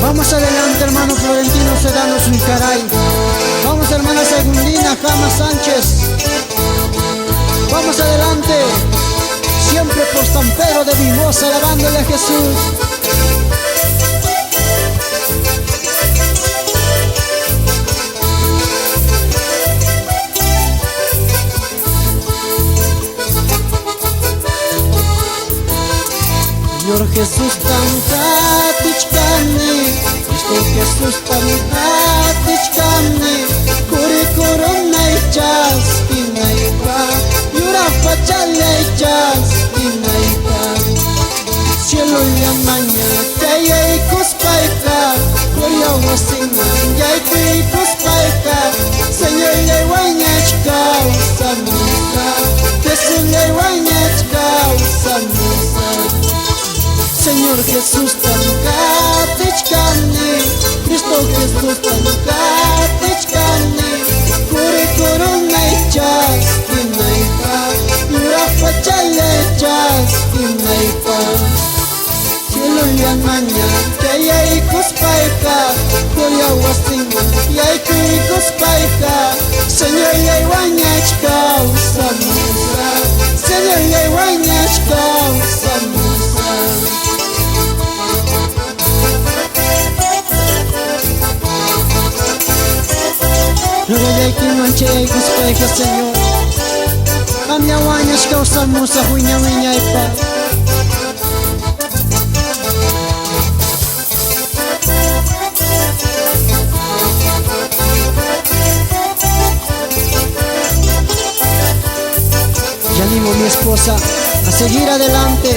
Vamos adelante, hermano Florentino Sedano Zulcaray. Vamos, hermana Segundina Jama Sánchez. Vamos adelante, siempre por San Pedro de Mimosa, alabándole a Jesús. Señor Jesús tamkatichkani, Cristo Jesús tamkatichkani, kuri kurunay chas kinaypa, yurapa chalay chas kinaypa. Cielo llamanya kayay kuspayka, kuya wasingan yay kuy kuspayka. Señor yay wanyachka usamusa, Jesús yay wanyachka usamusa. Señor Jesús tamkatichkani, Cristo Jesús tamkatichkani, kuri kurunay chas kinaypa, yurapa chalay chas kinaypa. Cielo llamanya kayay kuspayka, kuya wasingan yay kuy kuspayka. Señor yay wanyachka usamusa, Señor yay wanyachka usamusa. Gloria a quien manche y cuspeja, Señor. Amia guañas causa musa huña viña y pa. Y animo a mi esposa a seguir adelante.